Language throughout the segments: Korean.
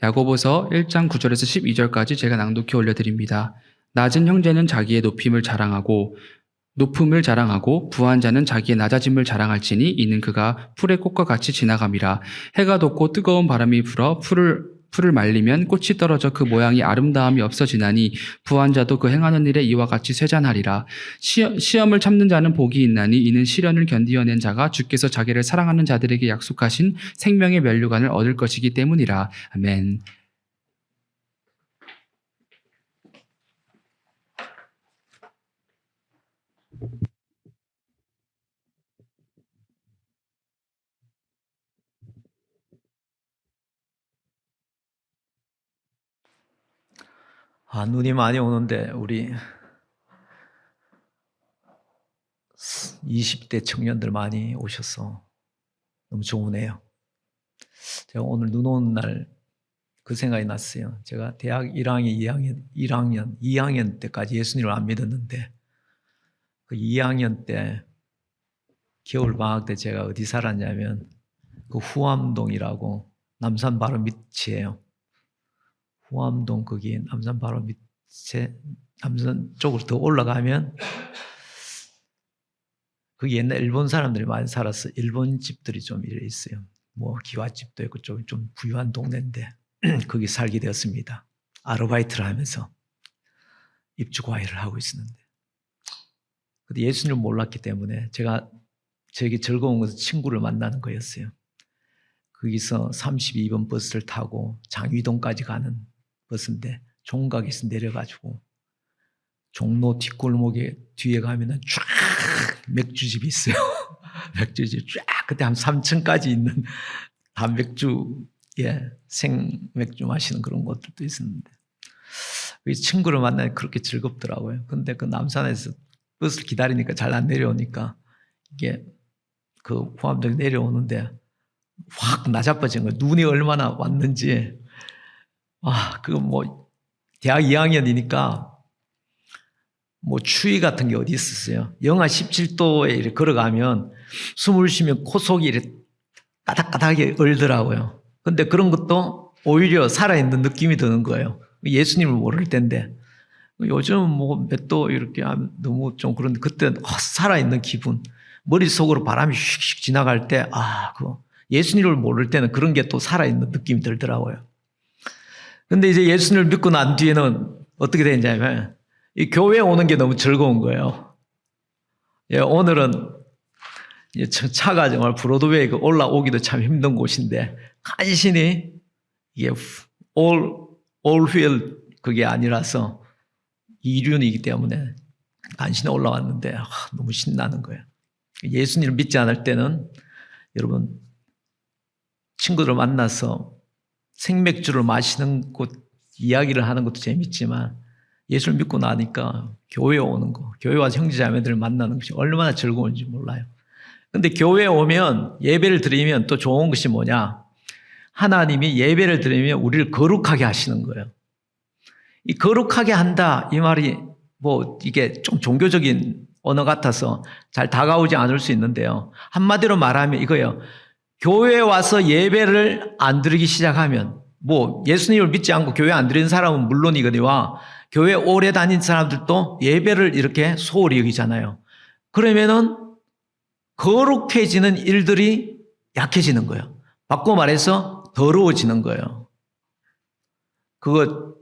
야고보서 1장 9절에서 12절까지 제가 낭독해 올려드립니다. 낮은 형제는 자기의 높음을 자랑하고 부한 자는 자기의 낮아짐을 자랑할지니 이는 그가 풀의 꽃과 같이 지나감이라. 해가 돋고 뜨거운 바람이 불어 풀을 말리면 꽃이 떨어져 그 모양이 아름다움이 없어지나니 부한 자도 그 행하는 일에 이와 같이 쇠잔하리라. 시험을 참는 자는 복이 있나니 이는 시련을 견디어낸 자가 주께서 자기를 사랑하는 자들에게 약속하신 생명의 면류관을 얻을 것이기 때문이라. 아멘. 눈이 많이 오는데 우리 20대 청년들 많이 오셔서 너무 좋으네요. 제가 오늘 눈 오는 날 그 생각이 났어요. 제가 대학 2학년 때까지 예수님을 안 믿었는데 그 2학년 때 겨울 방학 때 제가 어디 살았냐면 그 후암동이라고 남산 바로 밑이에요. 후암동 거기 남산 바로 밑에 남산 쪽으로 더 올라가면 거기 옛날 일본 사람들이 많이 살았어. 일본 집들이 좀 이래 있어요. 뭐 기와집도 있고 좀 부유한 동네인데 거기 살게 되었습니다. 아르바이트를 하면서 입주 과외를 하고 있었는데 근데 예수님을 몰랐기 때문에 저에게 즐거운 것은 친구를 만나는 거였어요. 거기서 32번 버스를 타고 장위동까지 가는 버스인데 종각에서 내려가지고 종로 뒷골목에 뒤에 가면은 쫙 맥주집이 있어요. 맥주집 쫙 그때 한 3층까지 있는 단맥주 생맥주 마시는 그런 곳들도 있었는데 친구를 만나니 그렇게 즐겁더라고요. 근데 그 남산에서 버스를 기다리니까 잘 안 내려오니까 이게 그 포함동에 내려오는데 확 낮아빠진 거예요. 눈이 얼마나 왔는지. 그거 뭐 대학 2학년이니까 뭐 추위 같은 게 어디 있었어요. 영하 17도에 이렇게 걸어가면 숨을 쉬면 코 속이 이렇게 까닥까닥하게 얼더라고요. 근데 그런 것도 오히려 살아있는 느낌이 드는 거예요. 예수님을 모를 때인데 요즘 뭐 몇 도 이렇게 하면 너무 좀 그런데 그때는 살아있는 기분. 머릿속으로 바람이 휙휙 지나갈 때 그거 예수님을 모를 때는 그런 게 또 살아있는 느낌이 들더라고요. 근데 이제 예수님을 믿고 난 뒤에는 어떻게 되냐면 이 교회에 오는 게 너무 즐거운 거예요. 오늘은 차가 정말 브로드웨이 올라오기도 참 힘든 곳인데 간신히 이게 all wheel 그게 아니라서 이륜이기 때문에 간신히 올라왔는데 너무 신나는 거예요. 예수님을 믿지 않을 때는 여러분 친구들을 만나서 생맥주를 마시는 곳 이야기를 하는 것도 재밌지만 예수를 믿고 나니까 교회에 오는 거, 교회와 형제자매들을 만나는 것이 얼마나 즐거운지 몰라요. 근데 교회에 오면 예배를 드리면 또 좋은 것이 뭐냐? 하나님이 예배를 드리면 우리를 거룩하게 하시는 거예요. 이 거룩하게 한다 이 말이 뭐 이게 좀 종교적인 언어 같아서 잘 다가오지 않을 수 있는데요. 한마디로 말하면 이거예요. 교회에 와서 예배를 안 드리기 시작하면 뭐 예수님을 믿지 않고 교회 안 드리는 사람은 물론이거니와 교회 오래 다닌 사람들도 예배를 이렇게 소홀히 여기잖아요. 그러면은 거룩해지는 일들이 약해지는 거예요. 바꿔 말해서 더러워지는 거예요. 그거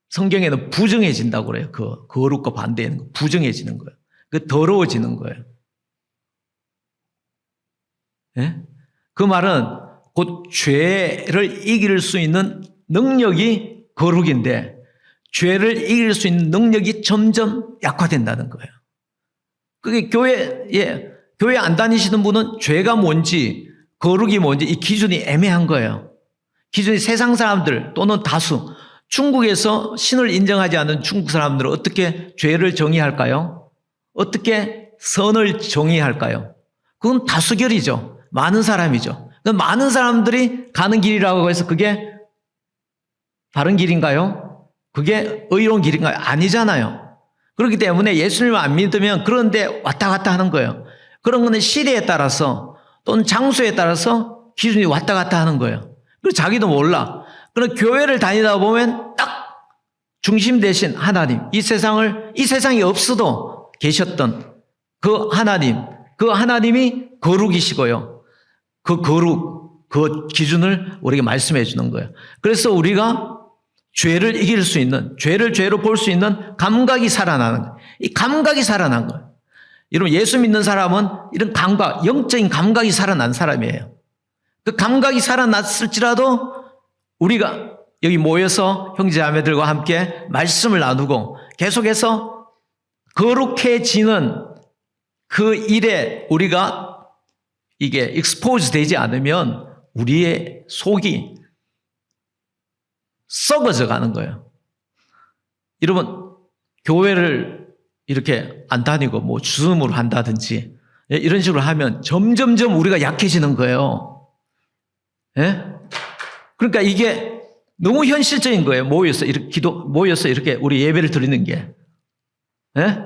성경에는 부정해진다고 그래요. 그 거룩과 반대하는 거 부정해지는 거예요. 그 더러워지는 거예요. 예? 그 말은 곧 죄를 이길 수 있는 능력이 거룩인데 죄를 이길 수 있는 능력이 점점 약화된다는 거예요. 그게 교회 안 다니시는 분은 죄가 뭔지 거룩이 뭔지 이 기준이 애매한 거예요. 기준이 세상 사람들 또는 다수 중국에서 신을 인정하지 않는 중국 사람들은 어떻게 죄를 정의할까요? 어떻게 선을 정의할까요? 그건 다수결이죠. 많은 사람이죠. 많은 사람들이 가는 길이라고 해서 그게 바른 길인가요? 그게 의로운 길인가요? 아니잖아요. 그렇기 때문에 예수님을 안 믿으면 그런데 왔다 갔다 하는 거예요. 그런 거는 시대에 따라서 또는 장소에 따라서 기준이 왔다 갔다 하는 거예요. 그래서 자기도 몰라. 그런 교회를 다니다 보면 딱 중심 되신 하나님, 이 세상이 없어도 계셨던 그 하나님이 거룩이시고요. 그 거룩, 그 기준을 우리에게 말씀해 주는 거예요. 그래서 우리가 죄를 이길 수 있는, 죄를 죄로 볼 수 있는 감각이 살아나는 거예요. 이 감각이 살아난 거예요. 여러분, 예수 믿는 사람은 이런 감각, 영적인 감각이 살아난 사람이에요. 그 감각이 살아났을지라도 우리가 여기 모여서 형제자매들과 함께 말씀을 나누고 계속해서 거룩해지는 그 일에 우리가 이게 expose 되지 않으면 우리의 속이 썩어져 가는 거예요. 여러분, 교회를 이렇게 안 다니고 뭐 주섬으로 한다든지 이런 식으로 하면 점점점 우리가 약해지는 거예요. 예? 그러니까 이게 너무 현실적인 거예요. 모여서 이렇게 우리 예배를 드리는 게. 예?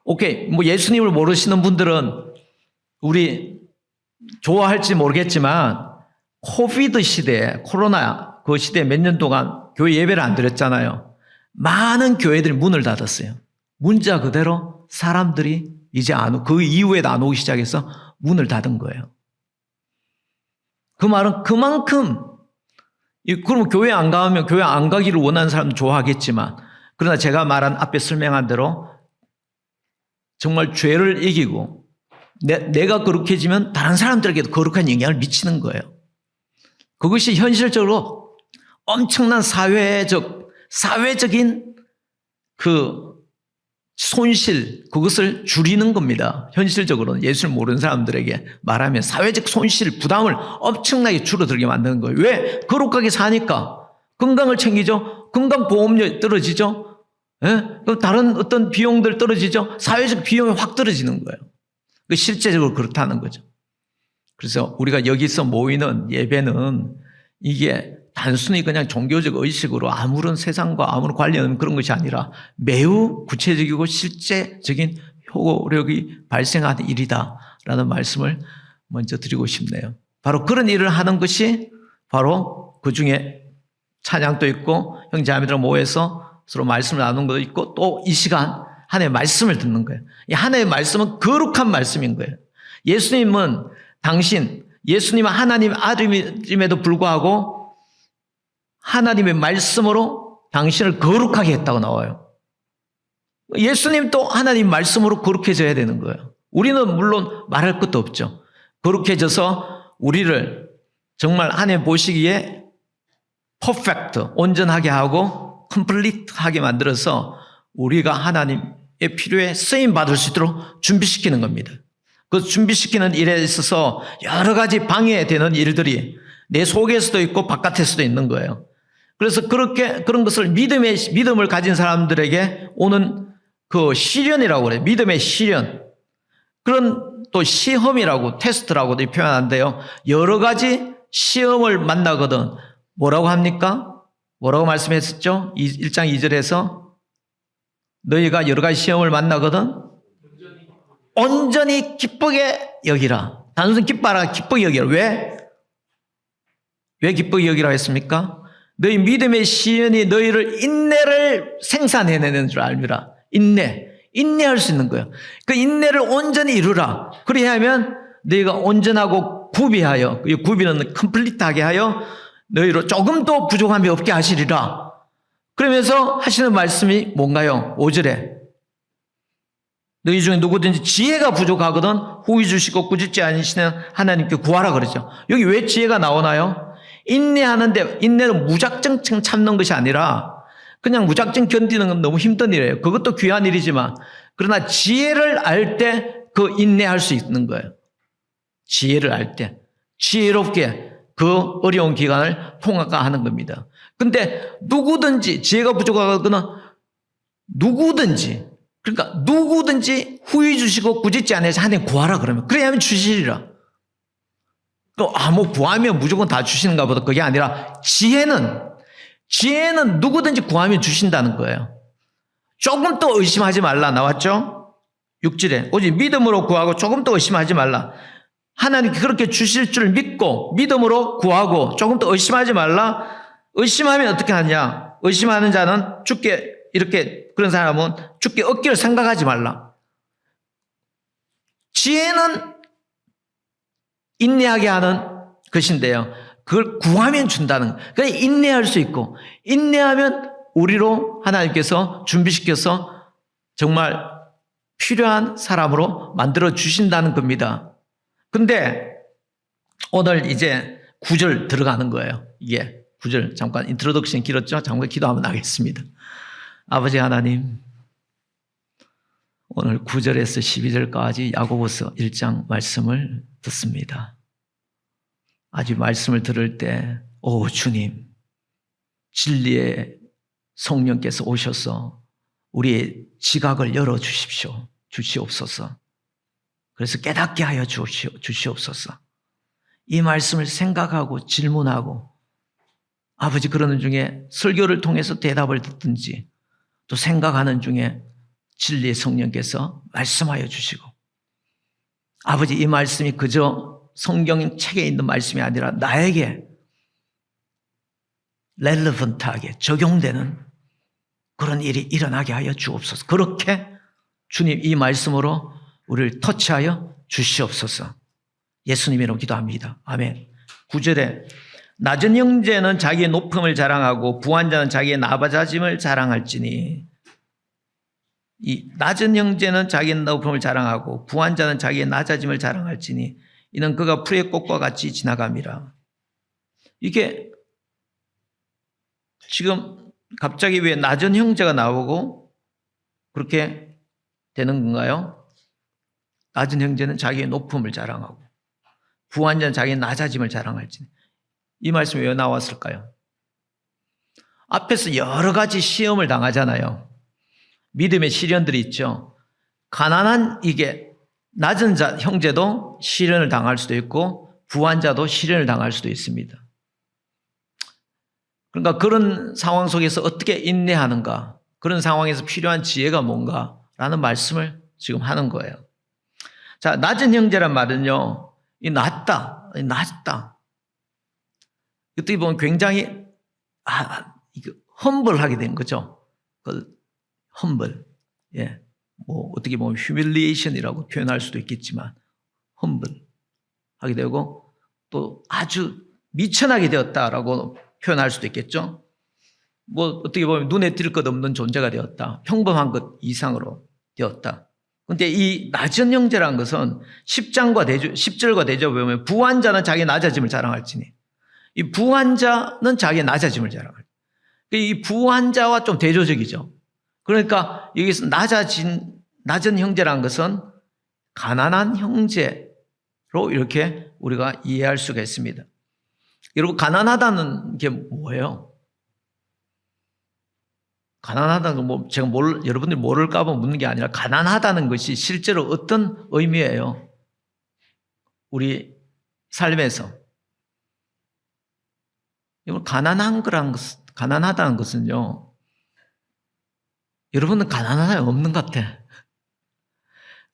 오케이. 뭐 예수님을 모르시는 분들은 우리 좋아할지 모르겠지만 코비드 시대에, 코로나 그 시대에 몇 년 동안 교회 예배를 안 드렸잖아요. 많은 교회들이 문을 닫았어요. 문자 그대로 사람들이 이제 그 이후에 안 오기 시작해서 문을 닫은 거예요. 그 말은 그만큼, 그럼 교회 안 가면 교회 안 가기를 원하는 사람은 좋아하겠지만, 그러나 제가 말한 앞에 설명한 대로 정말 죄를 이기고 내가 거룩해지면 다른 사람들에게도 거룩한 영향을 미치는 거예요. 그것이 현실적으로 엄청난 사회적인 그 손실, 그것을 줄이는 겁니다. 현실적으로는 예수를 모르는 사람들에게 말하면 사회적 손실, 부담을 엄청나게 줄어들게 만드는 거예요. 왜? 거룩하게 사니까 건강을 챙기죠. 건강보험료 떨어지죠. 예? 그럼 다른 어떤 비용들 떨어지죠. 사회적 비용이 확 떨어지는 거예요. 실제적으로 그렇다는 거죠. 그래서 우리가 여기서 모이는 예배는 이게 단순히 그냥 종교적 의식으로 아무런 세상과 아무런 관련 없는 그런 것이 아니라 매우 구체적이고 실제적인 효력이 발생하는 일이다라는 말씀을 먼저 드리고 싶네요. 바로 그런 일을 하는 것이 바로 그 중에 찬양도 있고 형제자매들 모여서 서로 말씀을 나누는 것도 있고 또 이 시간 하나님의 말씀을 듣는 거예요. 이 하나님의 말씀은 거룩한 말씀인 거예요. 예수님은 예수님은 하나님 아들임에도 불구하고 하나님의 말씀으로 당신을 거룩하게 했다고 나와요. 예수님도 하나님 말씀으로 거룩해져야 되는 거예요. 우리는 물론 말할 것도 없죠. 거룩해져서 우리를 정말 하나님 보시기에 퍼펙트, 온전하게 하고 컴플리트하게 만들어서 우리가 하나님의 필요에 쓰임 받을 수 있도록 준비시키는 겁니다. 그 준비시키는 일에 있어서 여러 가지 방해되는 일들이 내 속에서도 있고 바깥에서도 있는 거예요. 그래서 그런 것을 믿음을 가진 사람들에게 오는 그 시련이라고 그래요. 믿음의 시련. 그런 또 시험이라고 테스트라고도 표현하는데요. 여러 가지 시험을 만나거든 뭐라고 합니까? 뭐라고 말씀했었죠? 1장 2절에서 너희가 여러 가지 시험을 만나거든 온전히 기쁘게 여기라. 단순히 기쁘게 여기라. 왜 기쁘게 여기라 했습니까? 너희 믿음의 시련이 너희를 인내를 생산해내는 줄 알미라. 인내할 수 있는 거예요. 그 인내를 온전히 이루라. 그래야 하면 너희가 온전하고 구비하여, 이 구비는 컴플리트하게 하여 너희로 조금도 부족함이 없게 하시리라. 그러면서 하시는 말씀이 뭔가요? 5절에 너희 중에 누구든지 지혜가 부족하거든 후히 주시고 꾸짖지 않으시는 하나님께 구하라 그러죠. 여기 왜 지혜가 나오나요? 인내하는데 인내는 무작정 참는 것이 아니라 그냥 무작정 견디는 건 너무 힘든 일이에요. 그것도 귀한 일이지만 그러나 지혜를 알 때 그 인내할 수 있는 거예요. 지혜를 알 때 지혜롭게 그 어려운 기간을 통과하는 겁니다. 근데 누구든지 지혜가 부족하거나 누구든지 후히 주시고 꾸짖지 않으시 하나님 구하라 그러면 그래야 하면 주시리라. 뭐 구하면 무조건 다 주시는가 보다. 그게 아니라 지혜는 누구든지 구하면 주신다는 거예요. 조금 더 의심하지 말라 나왔죠? 6절에 오직 믿음으로 구하고 조금 더 의심하지 말라. 하나님께 그렇게 주실 줄 믿고 믿음으로 구하고 조금 더 의심하지 말라. 의심하면 어떻게 하냐? 의심하는 자는 죽게, 이렇게, 그런 사람은 죽게 얻기를 생각하지 말라. 지혜는 인내하게 하는 것인데요. 그걸 구하면 준다는 거예요. 그러니까 인내할 수 있고, 인내하면 우리로 하나님께서 준비시켜서 정말 필요한 사람으로 만들어 주신다는 겁니다. 근데 오늘 이제 9절 들어가는 거예요. 이게 9절 잠깐 인트로덕션 길었죠? 잠깐 기도하면 나겠습니다. 아버지 하나님, 오늘 9절에서 12절까지 야고보서 1장 말씀을 듣습니다. 아주 말씀을 들을 때, 오 주님, 진리의 성령께서 오셔서 우리의 지각을 열어주십시오. 주시옵소서. 그래서 깨닫게 하여 주시옵소서. 이 말씀을 생각하고 질문하고, 아버지 그러는 중에 설교를 통해서 대답을 듣든지, 또 생각하는 중에 진리의 성령께서 말씀하여 주시고, 아버지 이 말씀이 그저 성경 책에 있는 말씀이 아니라 나에게 렐레번트하게 적용되는 그런 일이 일어나게 하여 주옵소서. 그렇게 주님 이 말씀으로 우리를 터치하여 주시옵소서. 예수님 이름으로 기도합니다. 아멘. 9절에 낮은 형제는 자기의 높음을 자랑하고 부한 자는 자기의 나바자짐을 자랑할지니, 이 낮은 형제는 자기의 높음을 자랑하고 부한 자는 자기의 낮아짐을 자랑할지니 이는 그가 풀의 꽃과 같이 지나감이라. 이게 지금 갑자기 왜 낮은 형제가 나오고 그렇게 되는 건가요? 낮은 형제는 자기의 높음을 자랑하고 부한 자는 자기의 낮아짐을 자랑할지니, 이 말씀이 왜 나왔을까요? 앞에서 여러 가지 시험을 당하잖아요. 믿음의 시련들이 있죠. 가난한 이게 낮은 자 형제도 시련을 당할 수도 있고 부한 자도 시련을 당할 수도 있습니다. 그러니까 그런 상황 속에서 어떻게 인내하는가, 그런 상황에서 필요한 지혜가 뭔가라는 말씀을 지금 하는 거예요. 자, 낮은 형제란 말은요, 이 낮다. 어떻게 보면 굉장히 이거 험블하게 된 거죠. 그 험블. 예. 뭐 어떻게 보면 휴밀리에이션이라고 표현할 수도 있겠지만 험블 하게 되고, 또 아주 미천하게 되었다라고 표현할 수도 있겠죠. 뭐 어떻게 보면 눈에 띌 것 없는 존재가 되었다. 평범한 것 이상으로 되었다. 그런데 이 낮은 형제라는 것은 10절과 대조해 보면 부한 자는 자기의 낮아짐을 자랑할지니, 이 부한 자는 자기의 낮아짐을 자랑할. 이 부한 자와 좀 대조적이죠. 그러니까 여기서 낮은 형제라는 것은 가난한 형제로 이렇게 우리가 이해할 수가 있습니다. 여러분, 가난하다는 게 뭐예요? 가난하다는 건 제가 여러분들이 모를까 봐 묻는 게 아니라, 가난하다는 것이 실제로 어떤 의미예요? 우리 삶에서. 가난하다는 것은요, 여러분은 가난한 사람이 없는 것 같아.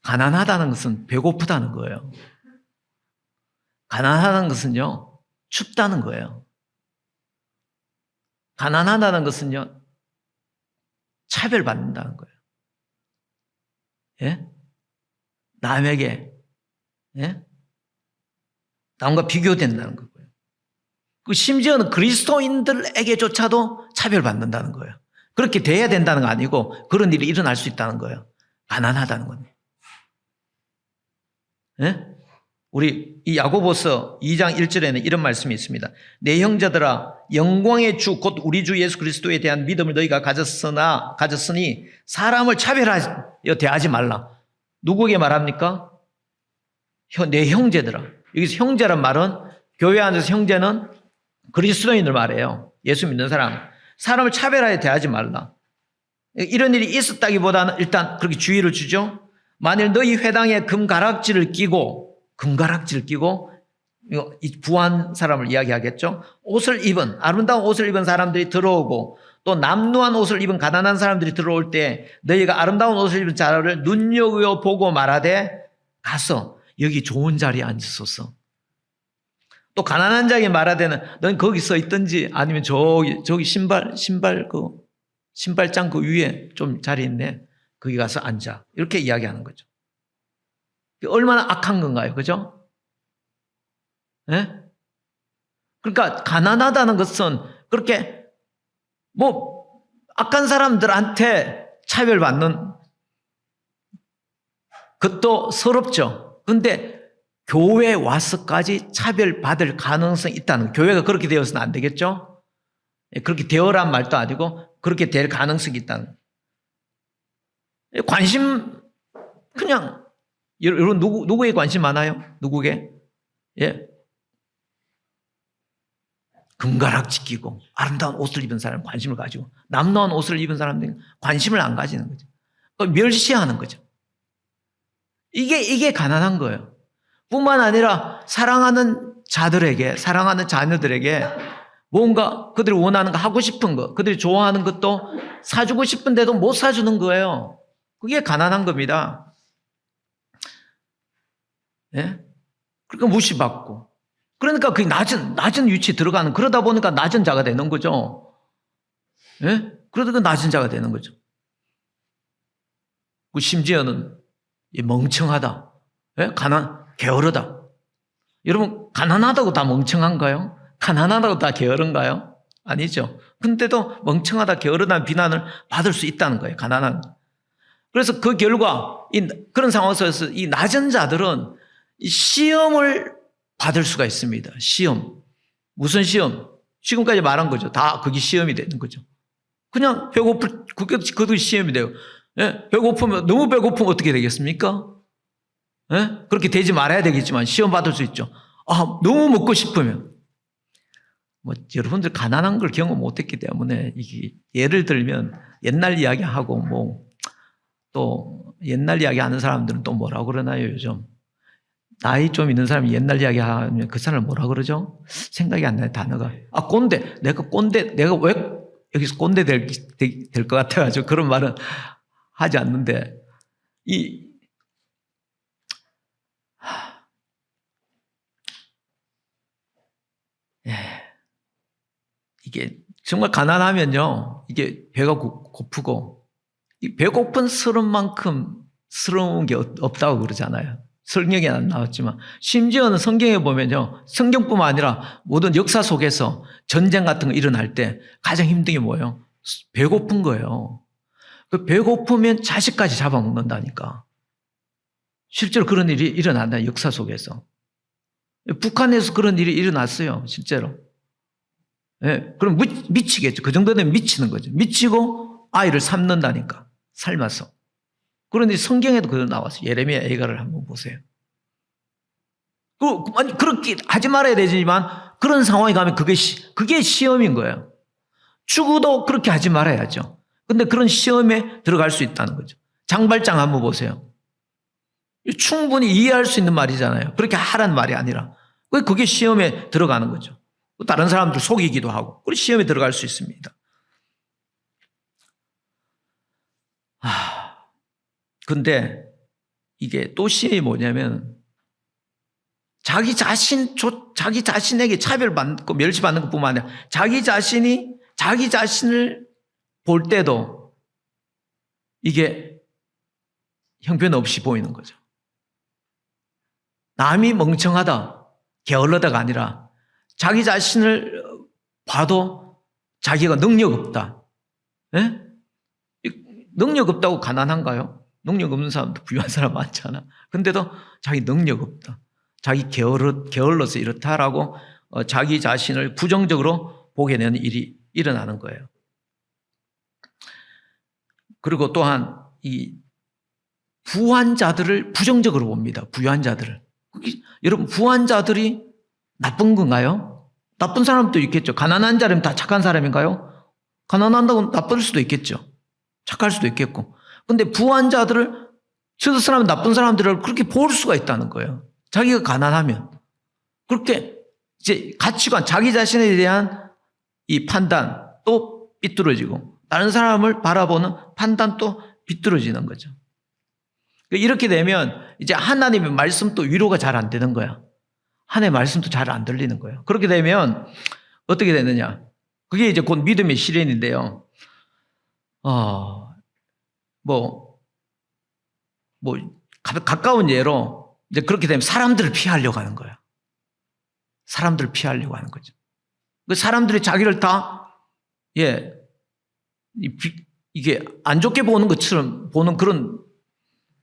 가난하다는 것은 배고프다는 거예요. 가난하다는 것은요, 춥다는 거예요. 가난하다는 것은요, 차별받는다는 거예요. 예? 남에게, 예? 남과 비교된다는 거고요. 그 심지어는 그리스도인들에게조차도 차별받는다는 거예요. 그렇게 돼야 된다는 거 아니고 그런 일이 일어날 수 있다는 거예요. 가난하다는 건. 예? 우리 이 야고보서 2장 1절에는 이런 말씀이 있습니다. 내 형제들아, 영광의 주 곧 우리 주 예수 그리스도에 대한 믿음을 너희가 가졌으니 사람을 차별하여 대하지 말라. 누구에게 말합니까? 내 형제들아. 여기서 형제란 말은 교회 안에서 형제는 그리스도인을 말해요. 예수 믿는 사람을 차별하여 대하지 말라. 이런 일이 있었다기보다는 일단 그렇게 주의를 주죠. 만일 너희 회당에 금가락지를 끼고 이 부한 사람을 이야기하겠죠. 아름다운 옷을 입은 사람들이 들어오고, 또 남루한 옷을 입은 가난한 사람들이 들어올 때 너희가 아름다운 옷을 입은 자를 눈여겨보고 말하되 가서 여기 좋은 자리에 앉으소서. 또 가난한 자에게 말하되는 넌 거기 서 있든지 아니면 저기 신발장 그 위에 좀 자리 있네. 거기 가서 앉아. 이렇게 이야기하는 거죠. 얼마나 악한 건가요? 그죠? 예? 그러니까 가난하다는 것은 그렇게 뭐 악한 사람들한테 차별받는 것도 서럽죠. 근데 교회에 와서까지 차별받을 가능성이 있다는, 교회가 그렇게 되어서는 안 되겠죠? 그렇게 되어란 말도 아니고 그렇게 될 가능성이 있다는. 관심, 그냥, 여러분 누구에 관심 많아요? 누구게? 예. 금가락 지키고 아름다운 옷을 입은 사람 관심을 가지고 남다운 옷을 입은 사람들은 관심을 안 가지는 거죠. 멸시하는 거죠. 이게 가난한 거예요. 뿐만 아니라 사랑하는 자들에게, 사랑하는 자녀들에게 뭔가 그들이 원하는 거, 하고 싶은 거, 그들이 좋아하는 것도 사주고 싶은데도 못 사주는 거예요. 그게 가난한 겁니다. 예? 그러니까 무시받고. 그러니까 그 낮은 위치에 들어가는, 그러다 보니까 낮은 자가 되는 거죠. 예? 그러다가 낮은 자가 되는 거죠. 그 심지어는 멍청하다. 예? 게으르다. 여러분, 가난하다고 다 멍청한가요? 가난하다고 다 게으른가요? 아니죠. 근데도 멍청하다, 게으르다는 비난을 받을 수 있다는 거예요. 가난한. 그래서 그 결과, 그런 상황에서 이 낮은 자들은 이 시험을 받을 수가 있습니다. 시험. 무슨 시험? 지금까지 말한 거죠. 다 그게 시험이 되는 거죠. 그냥 그것도 시험이 돼요. 예? 너무 배고프면 어떻게 되겠습니까? 예? 그렇게 되지 말아야 되겠지만 시험 받을 수 있죠. 너무 먹고 싶으면. 여러분들 가난한 걸 경험 못 했기 때문에, 이게 예를 들면 옛날 이야기하고 또 옛날 이야기 하는 사람들은 또 뭐라고 그러나요, 요즘? 나이 좀 있는 사람이 옛날 이야기 하면 그 사람을 뭐라 그러죠? 생각이 안 나요, 단어가. 꼰대. 내가 왜 여기서 꼰대 될 것 같아가지고 그런 말은 하지 않는데, 이게 정말 가난하면요, 이게 배가 고프고, 이 배고픈 스러움만큼 스러운 게 없다고 그러잖아요. 성경에 안 나왔지만, 심지어는 성경에 보면요, 성경뿐만 아니라 모든 역사 속에서 전쟁 같은 거 일어날 때 가장 힘든 게 뭐예요? 배고픈 거예요. 그 배고프면 자식까지 잡아먹는다니까. 실제로 그런 일이 일어난다, 역사 속에서. 북한에서 그런 일이 일어났어요, 실제로. 예, 그럼 미치겠죠. 그 정도 되면 미치는 거죠. 미치고 아이를 삶는다니까, 삶아서. 그런데 성경에도 그거 나왔어요. 예레미야 애가를 한번 보세요. 그렇게 하지 말아야 되지만 그런 상황에 가면 그게 시험인 거예요. 죽어도 그렇게 하지 말아야죠. 근데 그런 시험에 들어갈 수 있다는 거죠. 장발장 한번 보세요. 충분히 이해할 수 있는 말이잖아요. 그렇게 하라는 말이 아니라. 그게 시험에 들어가는 거죠. 다른 사람들 속이기도 하고, 그리고 시험에 들어갈 수 있습니다. 근데 이게 또 시험이 뭐냐면, 자기 자신에게 차별받고 멸시받는 것뿐만 아니라 자기 자신을 볼 때도 이게 형편없이 보이는 거죠. 남이 멍청하다, 게을르다가 아니라 자기 자신을 봐도 자기가 능력 없다. 예? 능력 없다고 가난한가요? 능력 없는 사람도 부유한 사람 많잖아. 근데도 자기 능력 없다. 자기 게을러서 이렇다라고 자기 자신을 부정적으로 보게 되는 일이 일어나는 거예요. 그리고 또한 이 부한 자들을 부정적으로 봅니다. 부유한 자들을. 여러분, 부한 자들이 나쁜 건가요? 나쁜 사람도 있겠죠. 가난한 자라면 다 착한 사람인가요? 가난한다고 나쁠 수도 있겠죠. 착할 수도 있겠고. 근데 부한 자들을, 저 사람은 나쁜 사람들을 그렇게 볼 수가 있다는 거예요. 자기가 가난하면. 그렇게 이제 가치관, 자기 자신에 대한 이 판단도 삐뚤어지고, 다른 사람을 바라보는 판단도 삐뚤어지는 거죠. 이렇게 되면 이제 하나님의 말씀도 위로가 잘 안 되는 거야. 하나님의 말씀도 잘 안 들리는 거예요. 그렇게 되면 어떻게 되느냐? 그게 이제 곧 믿음의 시련인데요. 가까운 예로 이제 그렇게 되면 사람들을 피하려고 하는 거예요. 사람들을 피하려고 하는 거죠. 그 사람들이 자기를 다, 이게 안 좋게 보는 것처럼 보는 그런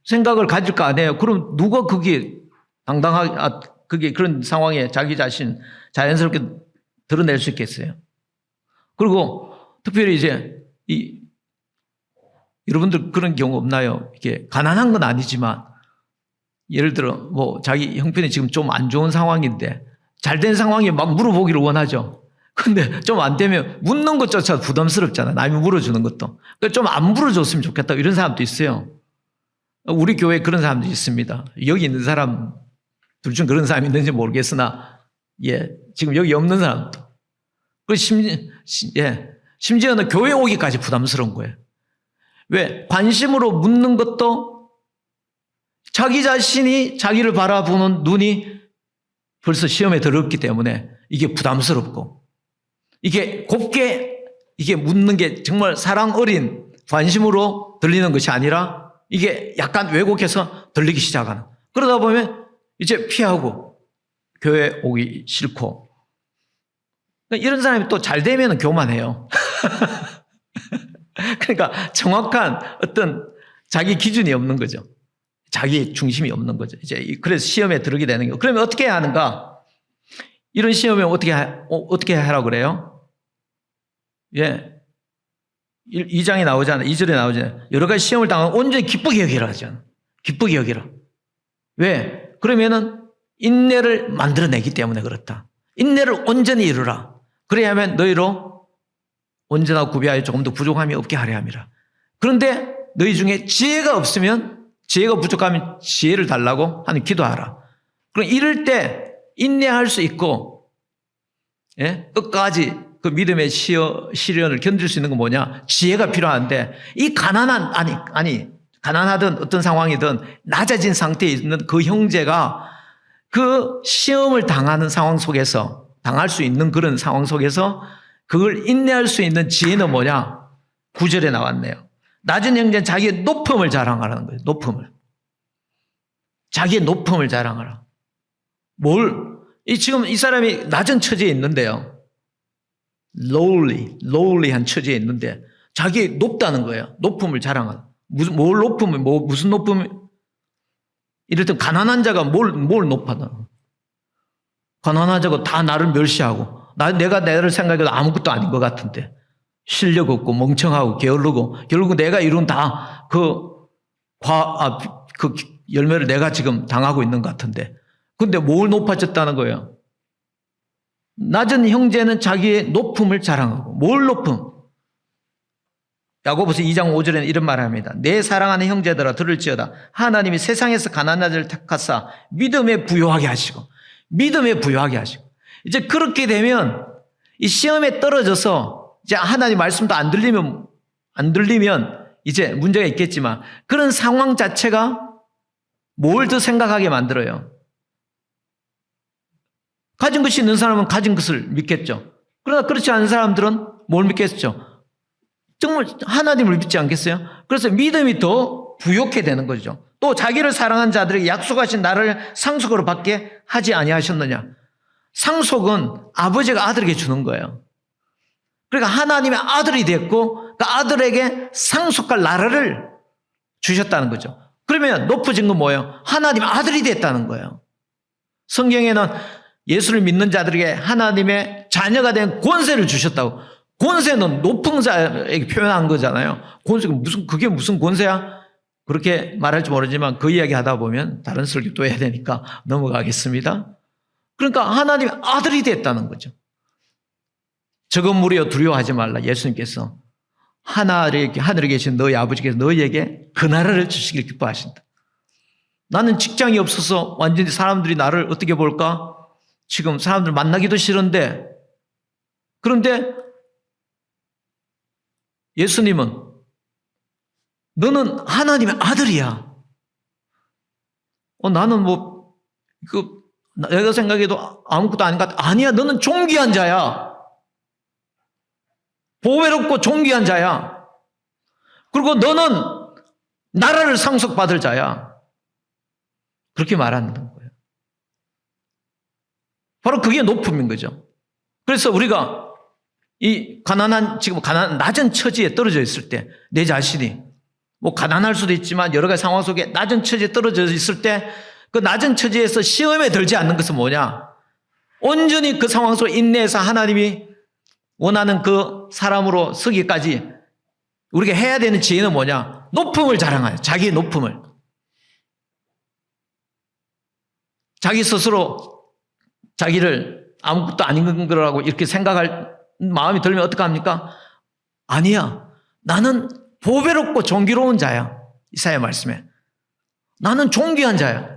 생각을 가질 거 아니에요. 그럼 누가 그게 당당하게, 그게 그런 상황에 자기 자신 자연스럽게 드러낼 수 있겠어요? 그리고 특별히 이제 여러분들 그런 경우 없나요? 이게 가난한 건 아니지만 예를 들어 뭐 자기 형편이 지금 좀 안 좋은 상황인데 잘된 상황에 막 물어보기를 원하죠. 근데 좀 안 되면 묻는 것조차 부담스럽잖아요. 남이 물어주는 것도. 그러니까 좀 안 물어줬으면 좋겠다 이런 사람도 있어요. 우리 교회에 그런 사람도 있습니다. 여기 있는 사람 둘 중 그런 사람이 있는지 모르겠으나 지금 여기 없는 사람도. 심지어는 교회 오기까지 부담스러운 거예요. 왜? 관심으로 묻는 것도 자기 자신이 자기를 바라보는 눈이 벌써 시험에 들었기 때문에 이게 부담스럽고 이게 곱게 이게 묻는 게 정말 사랑 어린 관심으로 들리는 것이 아니라 이게 약간 왜곡해서 들리기 시작하는. 그러다 보면 이제 피하고 교회 오기 싫고 이런 사람이 또 잘 되면 교만해요. 그러니까 정확한 어떤 자기 기준이 없는 거죠. 자기 중심이 없는 거죠. 이제 그래서 시험에 들어게 되는 거예요. 그러면 어떻게 해야 하는가? 이런 시험에 어떻게 하라고 그래요? 2장에 나오잖아요. 2절에 나오잖아요. 여러 가지 시험을 당하면 온전히 기쁘게 여기라 하잖아요. 기쁘게 여기라. 왜? 그러면은 인내를 만들어내기 때문에 그렇다. 인내를 온전히 이루라. 그래야 하면 너희로 온전하고 구비하여 조금 더 부족함이 없게 하려 함이라. 그런데 너희 중에 지혜가 없으면 지혜가 부족하면 지혜를 달라고 하는 기도하라. 그럼 이럴 때 인내할 수 있고 끝까지 그 믿음의 시련을 견딜 수 있는 건 뭐냐? 지혜가 필요한데 이 가난하든 어떤 상황이든 낮아진 상태에 있는 그 형제가 그 시험을 당하는 상황 속에서 당할 수 있는 그런 상황 속에서 그걸 인내할 수 있는 지혜는 뭐냐? 9절에 나왔네요. 낮은 형제는 자기의 높음을 자랑하라는 거예요. 높음을. 자기의 높음을 자랑하라. 지금 이 사람이 낮은 처지에 있는데요. lowly한 처지에 있는데 자기 높다는 거예요. 높음을 자랑하라. 무슨 높음? 이를테면 가난한 자가 뭘 높아나? 가난한 자가 다 나를 멸시하고 내가 나를 생각해도 아무것도 아닌 것 같은데 실력 없고 멍청하고 게으르고 결국 내가 이룬 다 그 열매를 내가 지금 당하고 있는 것 같은데 근데 뭘 높아졌다는 거예요? 낮은 형제는 자기의 높음을 자랑하고 뭘 높음? 야고보서 2장 5절에는 이런 말을 합니다. 내 사랑하는 형제들아 들을지어다. 하나님이 세상에서 가난한 자를 택하사 믿음에 부요하게 하시고 이제 그렇게 되면 이 시험에 떨어져서 이제 하나님 말씀도 안 들리면 이제 문제가 있겠지만 그런 상황 자체가 뭘 더 생각하게 만들어요. 가진 것이 있는 사람은 가진 것을 믿겠죠. 그러나 그렇지 않은 사람들은 뭘 믿겠죠? 정말 하나님을 믿지 않겠어요? 그래서 믿음이 더 부욕해 되는 거죠. 또 자기를 사랑한 자들에게 약속하신 나를 상속으로 받게 하지 아니하셨느냐. 상속은 아버지가 아들에게 주는 거예요. 그러니까 하나님의 아들이 됐고 그 아들에게 상속할 나라를 주셨다는 거죠. 그러면 높아진 건 뭐예요? 하나님의 아들이 됐다는 거예요. 성경에는 예수를 믿는 자들에게 하나님의 자녀가 된 권세를 주셨다고. 권세는 높은 자에게 표현한 거잖아요. 그게 무슨 권세야? 그렇게 말할지 모르지만 그 이야기 하다 보면 다른 설교 또 해야 되니까 넘어가겠습니다. 그러니까 하나님의 아들이 됐다는 거죠. 적은 무리여 두려워하지 말라. 예수님께서 하늘에 계신 너희 아버지께서 너희에게 그 나라를 주시길 기뻐하신다. 나는 직장이 없어서 완전히 사람들이 나를 어떻게 볼까? 지금 사람들 만나기도 싫은데 그런데 예수님은 너는 하나님의 아들이야. 나는 내가 생각해도 아무것도 아닌 것 같아. 아니야, 너는 존귀한 자야. 보배롭고 존귀한 자야. 그리고 너는 나라를 상속받을 자야. 그렇게 말하는 거예요. 바로 그게 높음인 거죠. 그래서 우리가 이 지금 낮은 처지에 떨어져 있을 때, 내 자신이 뭐 가난할 수도 있지만 여러 가지 상황 속에 낮은 처지에 떨어져 있을 때, 그 낮은 처지에서 시험에 들지 않는 것은 뭐냐? 온전히 그 상황 속에 인내해서 하나님이 원하는 그 사람으로 서기까지 우리가 해야 되는 지혜는 뭐냐? 높음을 자랑하여, 자기의 높음을. 자기 스스로 자기를 아무것도 아닌 거라고 이렇게 생각할 마음이 들면 어떡합니까? 아니야. 나는 보배롭고 존귀로운 자야. 이사야 말씀에. 나는 존귀한 자야.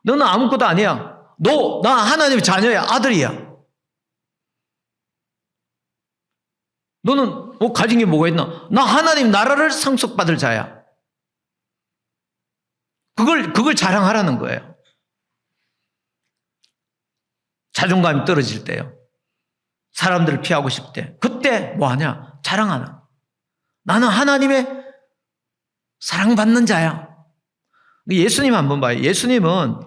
너는 아무것도 아니야. 나 하나님의 자녀야. 아들이야. 너는 뭐 가진 게 뭐가 있나? 나 하나님 나라를 상속받을 자야. 그걸 자랑하라는 거예요. 자존감이 떨어질 때요. 사람들을 피하고 싶을 때. 그때 뭐 하냐? 자랑하나. 나는 하나님의 사랑받는 자야. 예수님 한번 봐요. 예수님은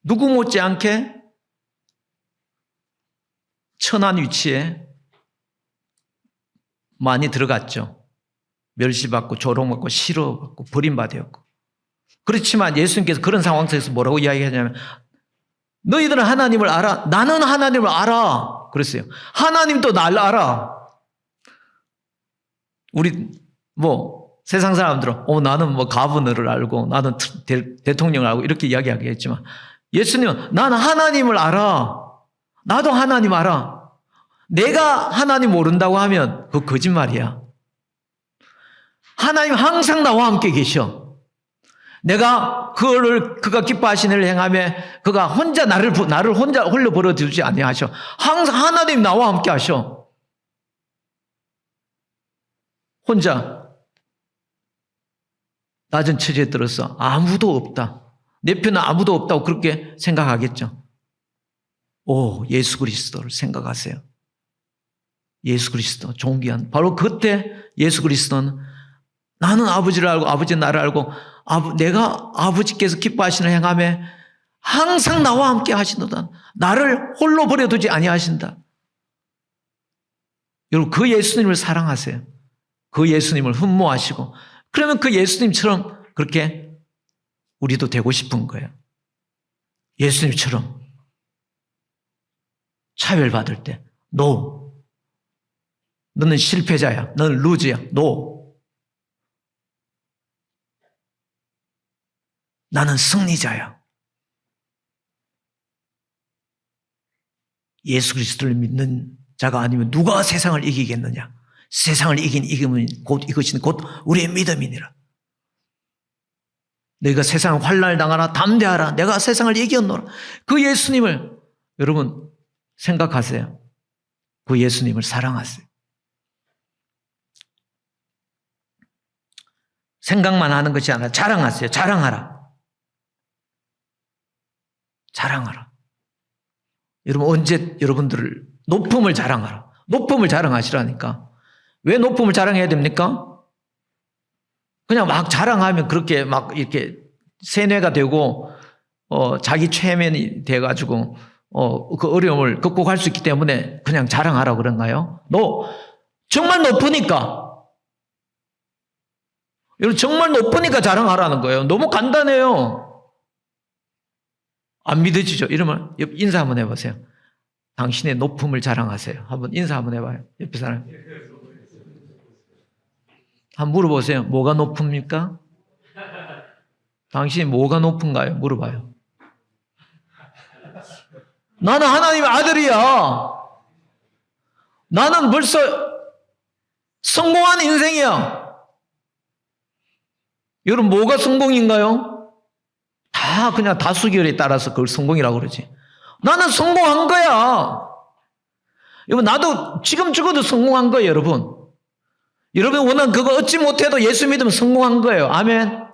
누구 못지않게 천한 위치에 많이 들어갔죠. 멸시받고 조롱받고 싫어받고 버림받았고. 그렇지만 예수님께서 그런 상황 속에서 뭐라고 이야기하냐면 너희들은 하나님을 알아. 나는 하나님을 알아. 그랬어요. 하나님도 날 알아. 우리 세상 사람들은 나는 가버너를 알고 나는 대통령을 알고 이렇게 이야기하겠지만 예수님은 나는 하나님을 알아. 나도 하나님 알아. 내가 하나님 모른다고 하면 그거 거짓말이야. 하나님 항상 나와 함께 계셔. 내가 그가 기뻐하시는 일을 행하며 그가 혼자 나를 혼자 홀로 버려두지 아니하셔. 항상 하나님 나와 함께 하셔. 혼자 낮은 처지에 들어서 아무도 없다. 내 편은 아무도 없다고 그렇게 생각하겠죠. 예수 그리스도를 생각하세요. 예수 그리스도 존귀한. 바로 그때 예수 그리스도는 나는 아버지를 알고 아버지 나를 알고 내가 아버지께서 기뻐하시는 행함에 항상 나와 함께 하시노다. 나를 홀로 버려두지 아니하신다. 여러분 그 예수님을 사랑하세요. 그 예수님을 흠모하시고 그러면 그 예수님처럼 그렇게 우리도 되고 싶은 거예요. 예수님처럼 차별받을 때 너는 실패자야. 너는 루즈야. 나는 승리자야. 예수 그리스도를 믿는 자가 아니면 누가 세상을 이기겠느냐? 세상을 이기면 이것이 곧 우리의 믿음이니라. 너희가 세상 환난을 당하라 담대하라. 내가 세상을 이겼노라. 그 예수님을 여러분 생각하세요. 그 예수님을 사랑하세요. 생각만 하는 것이 아니라 자랑하세요. 자랑하라. 여러분 언제 여러분들을 높음을 자랑하라. 높음을 자랑하시라니까. 왜 높음을 자랑해야 됩니까? 그냥 막 자랑하면 그렇게 막 이렇게 세뇌가 되고 자기 최면이 돼가지고 그 어려움을 극복할 수 있기 때문에 그냥 자랑하라고 그런가요? 정말 높으니까. 여러분 정말 높으니까 자랑하라는 거예요. 너무 간단해요. 안 믿어지죠? 이러면 인사 한번 해보세요. 당신의 높음을 자랑하세요. 한번 인사 한번 해봐요. 옆에 사람. 한번 물어보세요. 뭐가 높습니까? 당신이 뭐가 높은가요? 물어봐요. 나는 하나님의 아들이야. 나는 벌써 성공한 인생이야. 여러분 뭐가 성공인가요? 다 그냥 다수결에 따라서 그걸 성공이라고 그러지. 나는 성공한 거야. 여러분 나도 지금 죽어도 성공한 거예요. 여러분 원하는 그거 얻지 못해도 예수 믿으면 성공한 거예요. 아멘.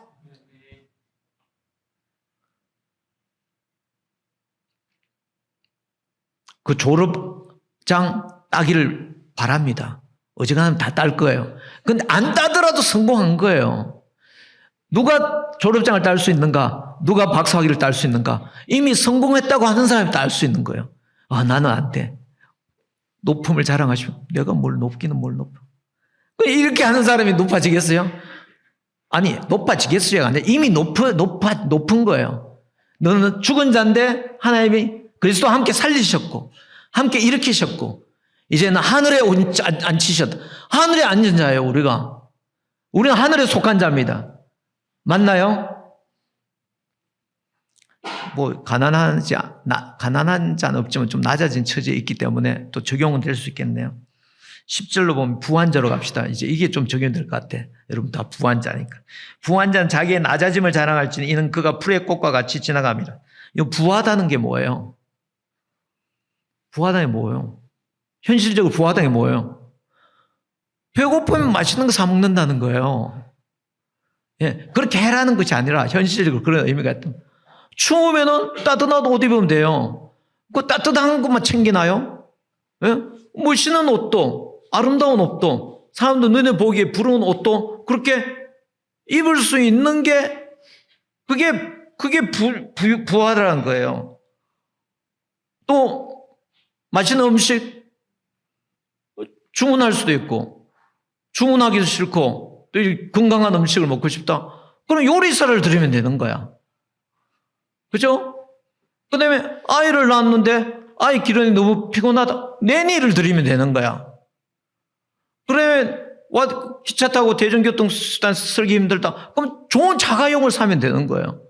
그 졸업장 따기를 바랍니다. 어지간하면 다 딸 거예요. 근데 안 따더라도 성공한 거예요. 누가 졸업장을 딸 수 있는가? 누가 박사학위를 딸 수 있는가? 이미 성공했다고 하는 사람이 딸 수 있는 거예요. 아, 나는 안 돼. 높음을 자랑하시면 내가 뭘 높기는 뭘 높여. 이렇게 하는 사람이 높아지겠어요? 아니, 높아지겠어요? 아니라 이미 높은 거예요. 너는 죽은 자인데 하나님이 그리스도와 함께 살리셨고 함께 일으키셨고 이제는 하늘에 앉히셨다. 하늘에 앉은 자예요, 우리가. 우리는 하늘에 속한 자입니다. 맞나요? 뭐 가난한 자는 없지만 좀 낮아진 처지에 있기 때문에 또 적용은 될 수 있겠네요. 10절로 보면 부한자로 갑시다. 이제 이게 좀 적용될 것 같아. 여러분 다 부한자니까. 부한자는 자기의 낮아짐을 자랑할지니 이는 그가 풀의 꽃과 같이 지나갑니다. 이 부하다는 게 뭐예요? 부하다는 게 뭐예요? 현실적으로 부하다는 게 뭐예요? 배고프면 맛있는 거 사 먹는다는 거예요. 예, 그렇게 해라는 것이 아니라 현실적으로 그런 의미가 있다. 추우면은 따뜻한 옷 입으면 돼요. 그 따뜻한 것만 챙기나요? 예? 멋있는 옷도, 아름다운 옷도, 사람들 눈에 보기에 부러운 옷도 그렇게 입을 수 있는 게 그게 부하라는 거예요. 또 맛있는 음식 주문할 수도 있고 주문하기도 싫고 또 건강한 음식을 먹고 싶다. 그럼 요리사를 들이면 되는 거야. 그죠? 그 다음에 아이를 낳았는데 아이 기르니 너무 피곤하다. 내니를 들이면 되는 거야. 그러면 기차 타고 대중교통수단 쓰기 힘들다. 그럼 좋은 자가용을 사면 되는 거예요.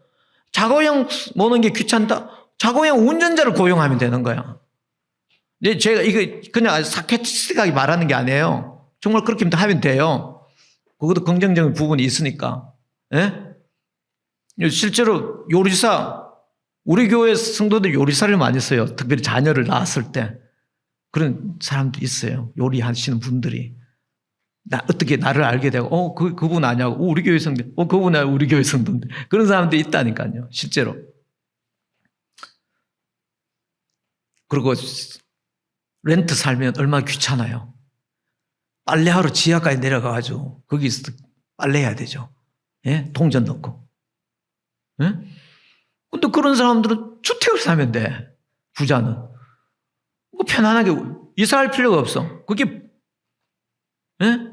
자가용 모는 게 귀찮다. 자가용 운전자를 고용하면 되는 거야. 근데 제가 이거 그냥 사케티스틱하게 말하는 게 아니에요. 정말 그렇게 하면 돼요. 그것도 긍정적인 부분이 있으니까. 예? 실제로 요리사, 우리 교회 성도들 요리사를 많이 써요. 특별히 자녀를 낳았을 때. 그런 사람도 있어요. 요리하시는 분들이. 어떻게 나를 알게 되고, 그분 아냐고. 우리 교회 성도. 그분 아니야. 우리 교회 성도인데. 그런 사람들이 있다니까요. 실제로. 그리고 렌트 살면 얼마나 귀찮아요. 빨래하러 지하까지 내려가가지고 거기서 빨래해야 되죠. 예? 동전 넣고. 예? 근데 그런 사람들은 주택을 사면 돼. 부자는. 뭐 편안하게 이사할 필요가 없어. 그게 예?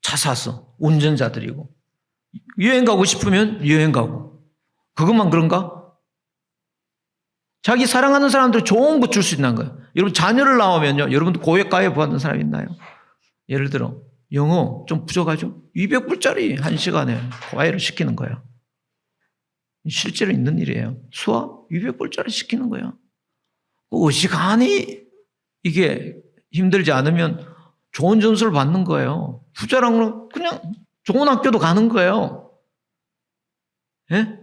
차 사서 운전자들이고 여행 가고 싶으면 여행 가고 그것만 그런가? 자기 사랑하는 사람들 좋은 거 줄 수 있는 거예요. 여러분 자녀를 낳으면요. 여러분도 고액가에 부하는 사람 있나요? 예를 들어 영어 좀 부족하죠? 200불짜리 1시간에 과외를 시키는 거예요. 실제로 있는 일이에요. 수학 200불짜리 시키는 거예요. 어지간히 이게 힘들지 않으면 좋은 점수를 받는 거예요. 부자랑은 그냥 좋은 학교도 가는 거예요. 예?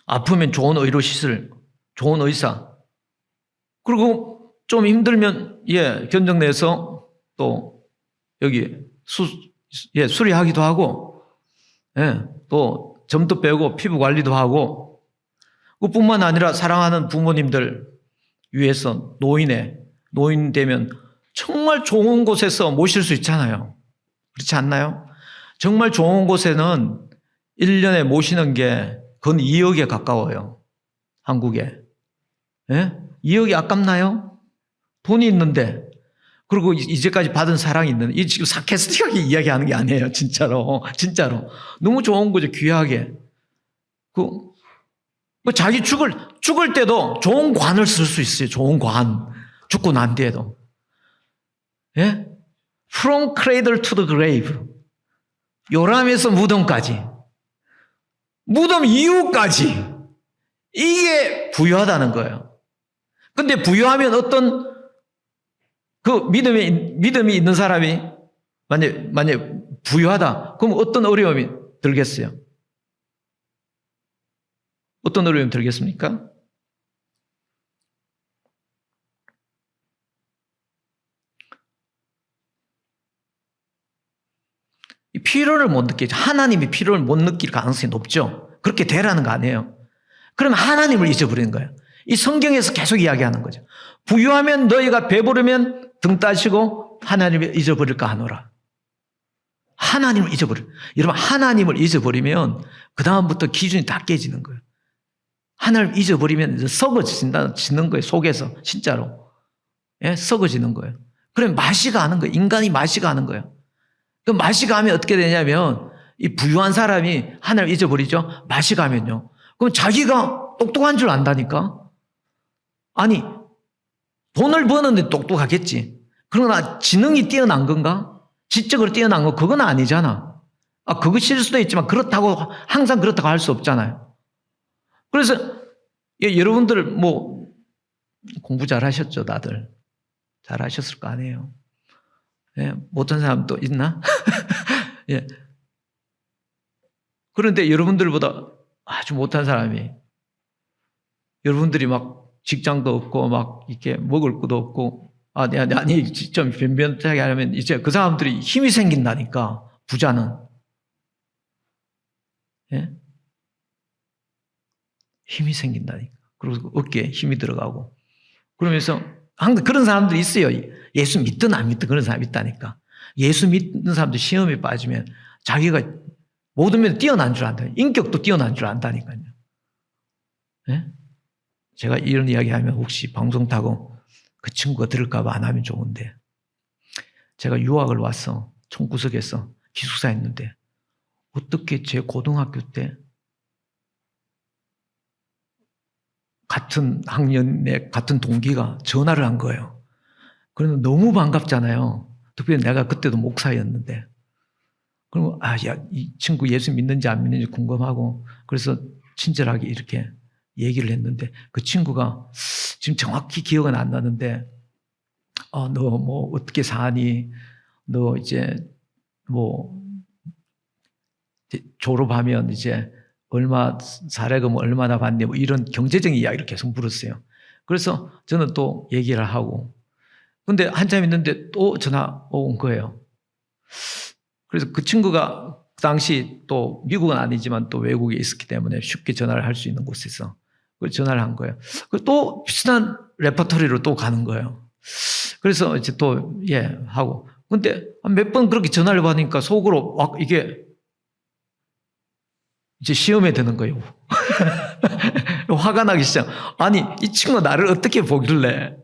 아프면 좋은 의료시설, 좋은 의사. 그리고 좀 힘들면 견적내서 또 여기 수리하기도 하고 또 점도 빼고 피부 관리도 하고 그뿐만 아니라 사랑하는 부모님들 위해서 노인 되면 정말 좋은 곳에서 모실 수 있잖아요. 그렇지 않나요? 정말 좋은 곳에는 1년에 모시는 게 건 2억에 가까워요. 한국에. 2억이 아깝나요? 돈이 있는데. 그리고 이제까지 받은 사랑이 있는데. 이 지금 사케스틱하게 이야기하는 게 아니에요. 진짜로. 너무 좋은 거죠. 귀하게. 자기 죽을 때도 좋은 관을 쓸 수 있어요. 좋은 관. 죽고 난 뒤에도. 예? From cradle to the grave. 요람에서 무덤까지. 무덤 이후까지. 이게 부유하다는 거예요. 근데 부유하면 어떤 믿음이 있는 사람이 만약에 부유하다. 그럼 어떤 어려움이 들겠어요? 어떤 어려움이 들겠습니까? 필요를 못 느끼죠. 하나님이 필요를 못 느낄 가능성이 높죠. 그렇게 되라는 거 아니에요. 그러면 하나님을 잊어버리는 거예요. 이 성경에서 계속 이야기하는 거죠. 부유하면 너희가 배부르면 등 따시고 하나님을 잊어버릴까 하노라. 하나님을 잊어버려. 여러분, 하나님을 잊어버리면 그 다음부터 기준이 다 깨지는 거예요. 하나님을 잊어버리면 이제 썩어지는 거예요. 속에서 진짜로. 예? 썩어지는 거예요. 그럼 맛이 가는 거예요. 인간이 맛이 가는 거예요. 그 맛이 가면 어떻게 되냐면 이 부유한 사람이 하나님을 잊어버리죠. 맛이 가면요. 그럼 자기가 똑똑한 줄 안다니까. 아니, 돈을 버는데 똑똑하겠지. 그러나 지능이 뛰어난 건가? 지적으로 뛰어난 거 그건 아니잖아. 그것일 수도 있지만 그렇다고 항상 그렇다고 할 수 없잖아요. 그래서 여러분들 뭐 공부 잘하셨죠, 다들. 잘하셨을 거 아니에요. 예, 못한 사람 또 있나? 예. 그런데 여러분들보다 아주 못한 사람이 여러분들이 막 직장도 없고 막 이렇게 먹을 것도 없고 아니 좀 변변하게 하면 이제 그 사람들이 힘이 생긴다니까. 부자는. 예? 힘이 생긴다니까. 그리고 어깨에 힘이 들어가고. 그러면서 항상 그런 사람들이 있어요. 예수 믿든 안 믿든 그런 사람이 있다니까. 예수 믿는 사람들 시험에 빠지면 자기가 모든 면에 뛰어난 줄 안다. 인격도 뛰어난 줄 안다니까요. 예? 제가 이런 이야기 하면 혹시 방송 타고 그 친구가 들을까 봐 안 하면 좋은데, 제가 유학을 와서 총구석에서 기숙사 했는데 어떻게 제 고등학교 때 같은 학년에 같은 동기가 전화를 한 거예요. 그러면 너무 반갑잖아요. 특별히 내가 그때도 목사였는데. 그리고 이 친구 예수 믿는지 안 믿는지 궁금하고, 그래서 친절하게 이렇게 얘기를 했는데 그 친구가 지금 정확히 기억은 안 나는데 너 뭐 어떻게 사니? 너 이제 뭐 졸업하면 이제 얼마 사례금 얼마나 받니? 뭐 이런 경제적인 이야기를 계속 물었어요. 그래서 저는 또 얘기를 하고, 근데 한참 있는데 또 전화 온 거예요. 그래서 그 친구가 그 당시 또 미국은 아니지만 또 외국에 있었기 때문에 쉽게 전화를 할 수 있는 곳에서 전화를 한 거예요. 또 비슷한 레퍼토리로 또 가는 거예요. 그래서 이제 또 하고, 근데 몇 번 그렇게 전화를 받으니까 속으로 막 이게 이제 시험에 드는 거예요. 화가 나기 시작. 아니, 이 친구가 나를 어떻게 보길래,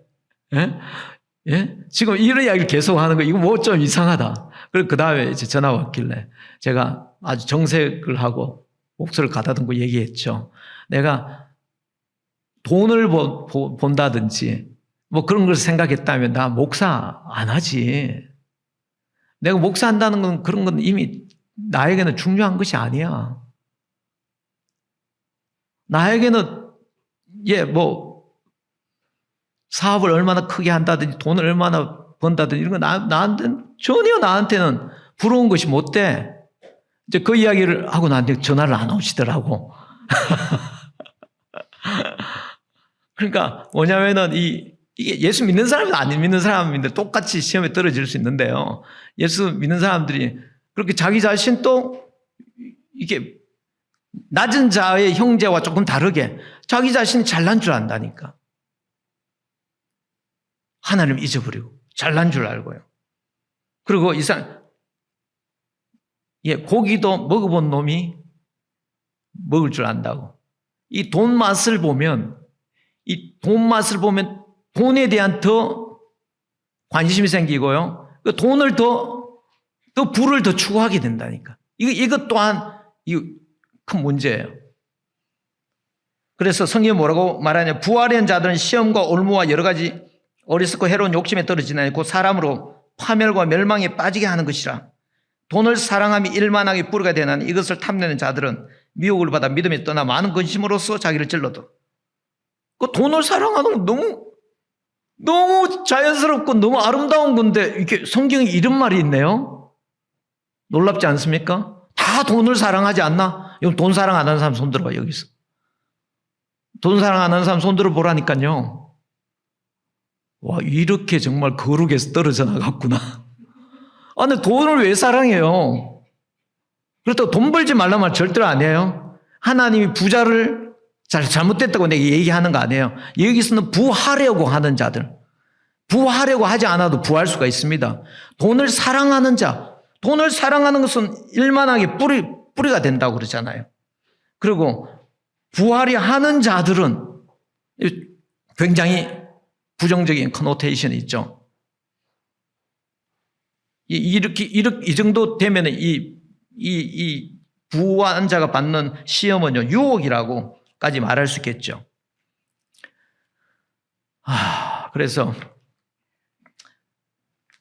예? 지금 이런 이야기를 계속 하는 거, 이거 뭐 좀 이상하다. 그리고 그 다음에 이제 전화가 왔길래 제가 아주 정색을 하고 목소리를 가다듬고 얘기했죠. 내가 돈을 본다든지 뭐 그런 걸 생각했다면 나 목사 안 하지. 내가 목사 한다는 건 그런 건 이미 나에게는 중요한 것이 아니야. 나에게는 뭐 사업을 얼마나 크게 한다든지 돈을 얼마나 번다든지 이런 거 나한테는 전혀 나한테는 부러운 것이 못 돼. 이제 그 이야기를 하고 나한테 전화를 안 오시더라고. 그러니까 뭐냐면은 이게 예수 믿는 사람이나 안 믿는 사람인데 똑같이 시험에 떨어질 수 있는데요. 예수 믿는 사람들이 그렇게 자기 자신도 이게 낮은 자의 형제와 조금 다르게 자기 자신이 잘난 줄 안다니까. 하나님을 잊어버리고 잘난 줄 알고요. 그리고 고기도 먹어본 놈이 먹을 줄 안다고. 이 돈 맛을 보면 돈에 대한 더 관심이 생기고요. 그 돈을 부를 더 추구하게 된다니까. 이것 또한 큰 문제예요. 그래서 성경이 뭐라고 말하냐? 부활한 자들은 시험과 올무와 여러 가지 어리석고 해로운 욕심에 떨어지나니 곧 사람으로 파멸과 멸망에 빠지게 하는 것이라. 돈을 사랑함이 일만하게 뿌리가 되나니 이것을 탐내는 자들은 미혹을 받아 믿음에 떠나 많은 근심으로써 자기를 찔러도. 그 돈을 사랑하는 건 너무 자연스럽고 너무 아름다운 건데 이게 성경에 이런 말이 있네요. 놀랍지 않습니까? 다 돈을 사랑하지 않나? 여기 돈 사랑 안 하는 사람 손 들어봐. 여기서 돈 사랑 안 하는 사람 손 들어보라니까요. 와, 이렇게 정말 거룩에서 떨어져 나갔구나. 근데 돈을 왜 사랑해요? 그렇다고 돈 벌지 말란 말 절대로 안 해요. 하나님이 부자를 잘못됐다고 내가 얘기하는 거 아니에요. 여기서는 부하려고 하는 자들. 부하려고 하지 않아도 부할 수가 있습니다. 돈을 사랑하는 자. 돈을 사랑하는 것은 일만하게 뿌리가 된다고 그러잖아요. 그리고 부하려 하는 자들은 굉장히 부정적인 커노테이션이 있죠. 이 정도 되면 이 부한 자가 받는 시험은요, 유혹이라고까지 말할 수 있겠죠. 그래서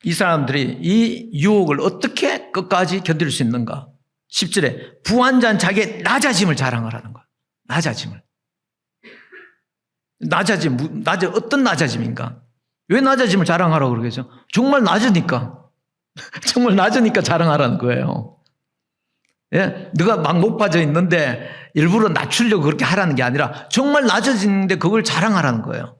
이 사람들이 이 유혹을 어떻게 끝까지 견딜 수 있는가? 10절에 부한 자는 자기의 낮아짐을 자랑하라는 거예요. 낮아짐을. 어떤 낮아짐인가? 왜 낮아짐을 자랑하라고 그러겠죠? 정말 낮으니까. 정말 낮으니까 자랑하라는 거예요. 예? 네가 막 높아져 있는데 일부러 낮추려고 그렇게 하라는 게 아니라 정말 낮아지는데 그걸 자랑하라는 거예요.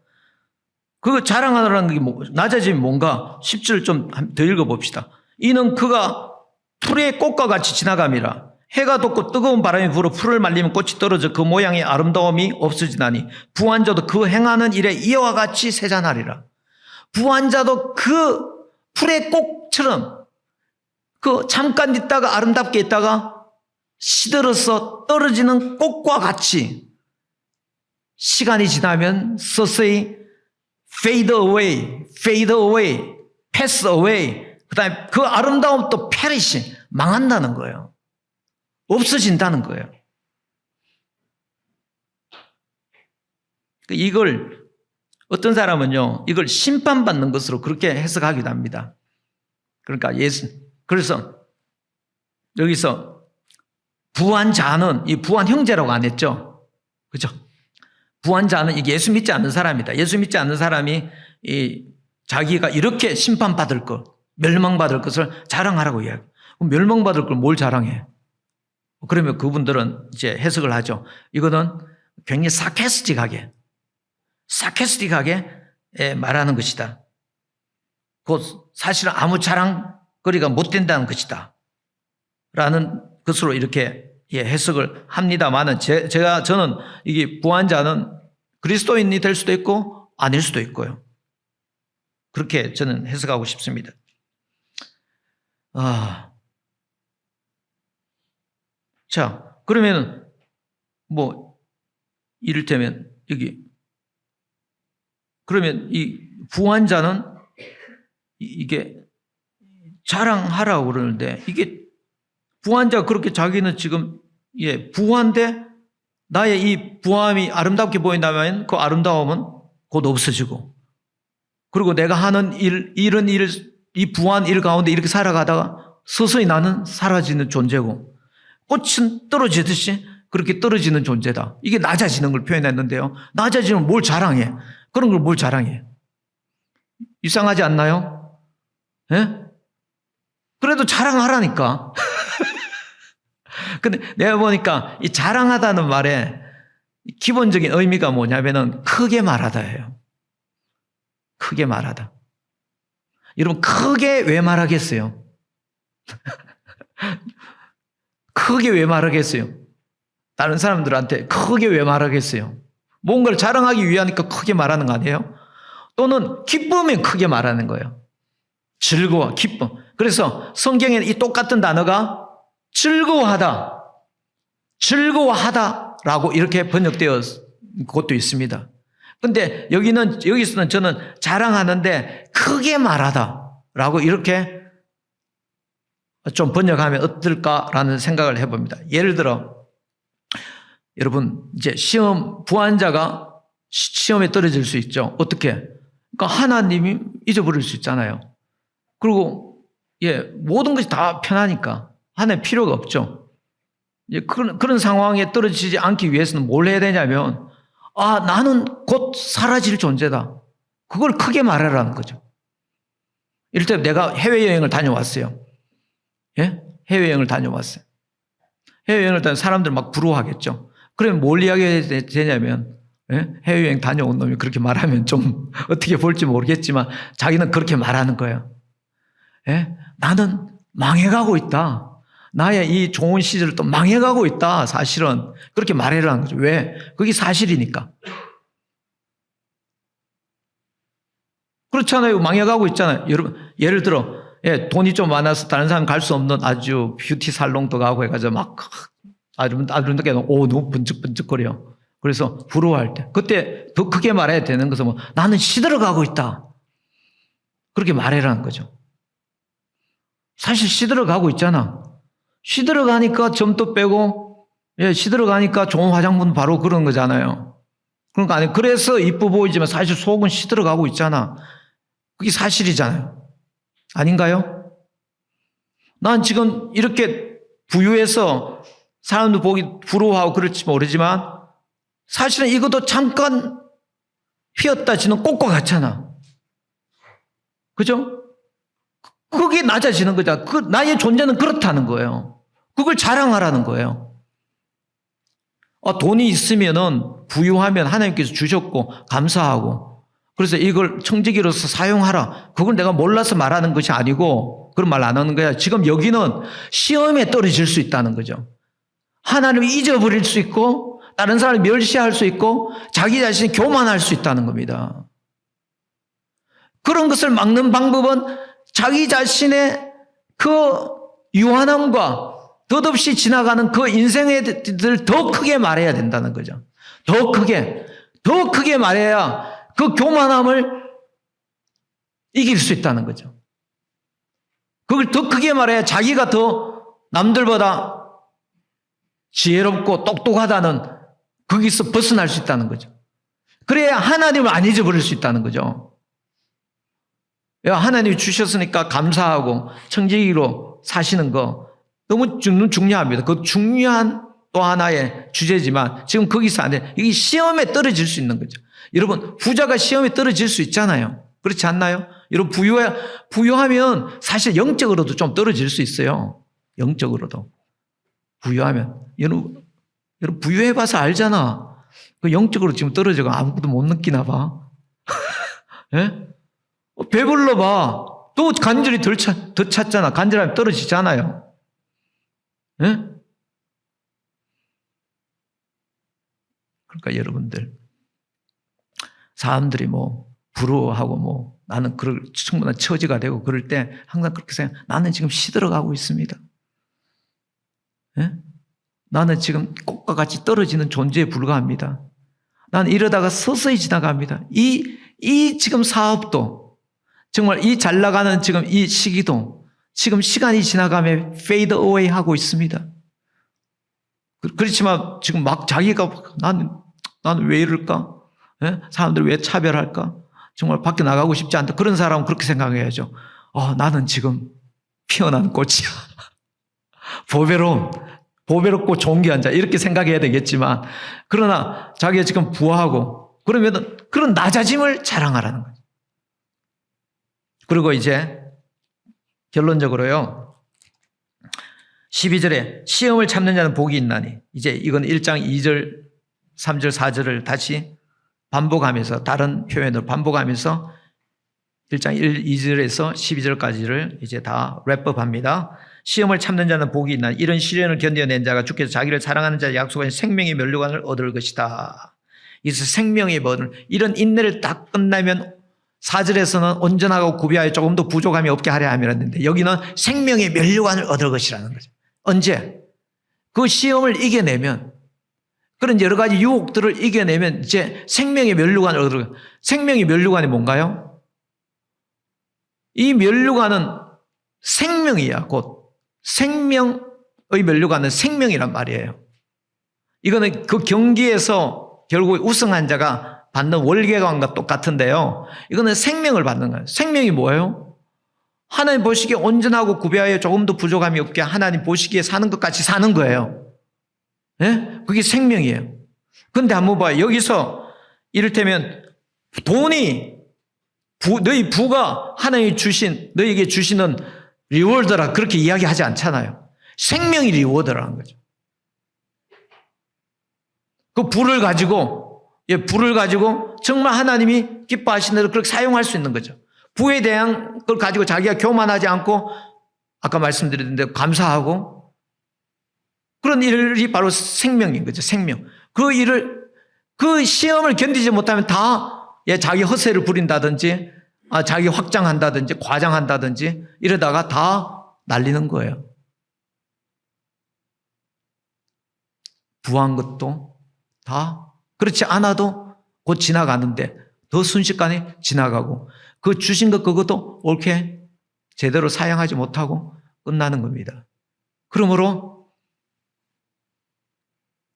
그거 자랑하라는 게 낮아짐이 뭔가? 10절 좀 더 읽어봅시다. 이는 그가 풀의 꽃과 같이 지나감이라. 해가 돋고 뜨거운 바람이 불어 풀을 말리면 꽃이 떨어져 그 모양의 아름다움이 없어지나니 부한 자도 그 행하는 일에 이와 같이 세잔하리라. 부한 자도 그 풀의 꽃처럼 그 잠깐 있다가 아름답게 있다가 시들어서 떨어지는 꽃과 같이 시간이 지나면 서서히 fade away, pass away. 그 다음에 그 아름다움도 perish, 망한다는 거예요. 없어진다는 거예요. 이걸 어떤 사람은요, 이걸 심판받는 것으로 그렇게 해석하기도 합니다. 그러니까 그래서 여기서 부한 자는, 이 부한 형제라고 안 했죠? 그죠? 부한 자는 이게 예수 믿지 않는 사람이다. 예수 믿지 않는 사람이 자기가 이렇게 심판받을 것, 멸망받을 것을 자랑하라고 이야기해요. 그럼 멸망받을 걸 뭘 자랑해? 그러면 그분들은 이제 해석을 하죠. 이거는 굉장히 사케스틱하게 말하는 것이다. 곧 사실은 아무 자랑거리가 못 된다는 것이다. 라는 것으로 이렇게 해석을 합니다만은 저는 이게 부한 자는 그리스도인이 될 수도 있고 아닐 수도 있고요. 그렇게 저는 해석하고 싶습니다. 자, 그러면 이를테면 그러면 이 부한 자는 이게 자랑하라고 그러는데 이게 부한 자가 그렇게 자기는 지금 부한데 나의 이 부함이 아름답게 보인다면 그 아름다움은 곧 없어지고 그리고 내가 하는 이런 일을 이 부한 일 가운데 이렇게 살아가다가 서서히 나는 사라지는 존재고 꽃은 떨어지듯이 그렇게 떨어지는 존재다. 이게 낮아지는 걸 표현했는데요. 낮아지면 뭘 자랑해? 그런 걸 뭘 자랑해? 이상하지 않나요? 예? 그래도 자랑하라니까. 근데 내가 보니까 이 자랑하다는 말에 기본적인 의미가 뭐냐면은 크게 말하다예요. 크게 말하다. 여러분, 크게 왜 말하겠어요? 크게 왜 말하겠어요? 다른 사람들한테 크게 왜 말하겠어요? 뭔가를 자랑하기 위하니까 크게 말하는 거 아니에요? 또는 기쁘면 크게 말하는 거예요. 즐거워, 기쁨. 그래서 성경에는 이 똑같은 단어가 즐거워하다라고 이렇게 번역되어 것도 있습니다. 근데 여기서는 저는 자랑하는데 크게 말하다라고 이렇게 좀 번역하면 어떨까라는 생각을 해봅니다. 예를 들어, 여러분, 이제 부한자가 시험에 떨어질 수 있죠. 어떻게? 그러니까 하나님이 잊어버릴 수 있잖아요. 그리고, 모든 것이 다 편하니까 하나님 필요가 없죠. 그런 상황에 떨어지지 않기 위해서는 뭘 해야 되냐면, 나는 곧 사라질 존재다. 그걸 크게 말하라는 거죠. 이를테면 내가 해외여행을 다녀왔어요. 해외여행을 다녀왔어요. 해외여행을 다녀 사람들 막 부러워하겠죠. 그러면 뭘 이야기해야 되냐면, 해외여행 다녀온 놈이 그렇게 말하면 좀 어떻게 볼지 모르겠지만 자기는 그렇게 말하는 거예요. 나는 망해가고 있다. 나의 이 좋은 시절을 또 망해가고 있다. 사실은 그렇게 말해라는 거죠. 왜? 그게 사실이니까. 그렇잖아요. 망해가고 있잖아요. 여러분, 예를 들어 돈이 좀 많아서 다른 사람 갈 수 없는 아주 뷰티 살롱도 가고 해가지고 막 아름답게 너무 번쩍번쩍거려. 그래서 부러워할 때 그때 더 크게 말해야 되는 것은 뭐 나는 시들어가고 있다. 그렇게 말해라는 거죠. 사실 시들어가고 있잖아. 시들어가니까 점도 빼고 시들어가니까 좋은 화장품 바로 그런 거잖아요. 그러니까 아니 그래서 이뻐 보이지만 사실 속은 시들어가고 있잖아. 그게 사실이잖아요. 아닌가요? 난 지금 이렇게 부유해서 사람도 보기 부러워하고 그럴지 모르지만 사실은 이것도 잠깐 피었다 지는 꽃과 같잖아. 그죠? 그게 낮아지는 거죠. 나의 존재는 그렇다는 거예요. 그걸 자랑하라는 거예요. 돈이 있으면은 부유하면 하나님께서 주셨고 감사하고 그래서 이걸 청지기로서 사용하라. 그걸 내가 몰라서 말하는 것이 아니고 그런 말 안 하는 거야. 지금 여기는 시험에 떨어질 수 있다는 거죠. 하나님을 잊어버릴 수 있고 다른 사람을 멸시할 수 있고 자기 자신이 교만할 수 있다는 겁니다. 그런 것을 막는 방법은 자기 자신의 그 유한함과 덧없이 지나가는 그 인생에 더 크게 말해야 된다는 거죠. 더 크게 말해야 그 교만함을 이길 수 있다는 거죠. 그걸 더 크게 말해야 자기가 더 남들보다 지혜롭고 똑똑하다는 거기서 벗어날 수 있다는 거죠. 그래야 하나님을 안 잊어버릴 수 있다는 거죠. 하나님이 주셨으니까 감사하고 청지기로 사시는 거 너무 중요합니다. 그 중요한 또 하나의 주제지만 지금 거기서 안 돼. 이게 시험에 떨어질 수 있는 거죠. 여러분 부자가 시험에 떨어질 수 있잖아요. 그렇지 않나요? 여러분 부유하면 사실 영적으로도 좀 떨어질 수 있어요. 영적으로도 부유하면 여러분 부유해봐서 알잖아. 그 영적으로 지금 떨어져가 아무것도 못 느끼나 봐. 예? 배불러 봐. 또 간절히 더 찾잖아. 간절하면 떨어지잖아요. 예? 그러니까 여러분들 사람들이 뭐 부러워하고 뭐 나는 그럴 충분한 처지가 되고 그럴 때 항상 그렇게 생각. 나는 지금 시들어가고 있습니다. 예? 나는 지금 꽃과 같이 떨어지는 존재에 불과합니다. 나는 이러다가 서서히 지나갑니다. 이 지금 사업도 정말 이 잘 나가는 지금 이 시기도 지금 시간이 지나가며 fade away 하고 있습니다. 그렇지만 지금 막 자기가 나는 왜 이럴까? 예? 사람들 왜 차별할까? 정말 밖에 나가고 싶지 않다. 그런 사람은 그렇게 생각해야죠. 나는 지금 피어난 꽃이야. 보배롭고 존귀한 자 이렇게 생각해야 되겠지만 그러나 자기가 지금 부하고 그러면 그런 낮아짐을 자랑하라는 거죠. 그리고 이제 결론적으로요. 12절에 시험을 참는 자는 복이 있나니 이제 이건 1장 2절 3절 4절을 다시 반복하면서 다른 표현으로 반복하면서 1장 1, 2절에서 12절까지를 이제 다 랩업합니다. 시험을 참는 자는 복이 있나니 이런 시련을 견뎌낸 자가 주께서 자기를 사랑하는 자의 약속한 생명의 면류관을 얻을 것이다. 이래서 생명의 면을 이런 인내를 딱 끝나면 4절에서는 온전하고 구비하여 조금 더 부족함이 없게 하려 함이라 했는데 여기는 생명의 면류관을 얻을 것이라는 거죠. 언제? 그 시험을 이겨내면 그런 여러 가지 유혹들을 이겨내면 이제 생명의 면류관을 얻을 거예요. 생명의 면류관이 뭔가요? 이 면류관은 생명이야. 곧 생명의 면류관은 생명이란 말이에요. 이거는 그 경기에서 결국 우승한 자가 받는 월계관과 똑같은데요. 이거는 생명을 받는 거예요. 생명이 뭐예요? 하나님 보시기에 온전하고 구비하여 조금도 부족함이 없게 하나님 보시기에 사는 것 같이 사는 거예요. 예? 그게 생명이에요. 그런데 한번 봐요. 여기서 이를테면 돈이 너희 부가 하나님이 너희에게 주시는 리워드라 그렇게 이야기하지 않잖아요. 생명이 리워드라는 거죠. 그 불을 가지고 정말 하나님이 기뻐하시는 대로 그렇게 사용할 수 있는 거죠. 부에 대한 걸 가지고 자기가 교만하지 않고 아까 말씀드렸는데 감사하고 그런 일이 바로 생명인 거죠. 생명. 그 시험을 견디지 못하면 다 자기 허세를 부린다든지 자기 확장한다든지 과장한다든지 이러다가 다 날리는 거예요. 부한 것도 다 그렇지 않아도 곧 지나가는데 더 순식간에 지나가고 그 주신 것 그것도 옳게 제대로 사용하지 못하고 끝나는 겁니다. 그러므로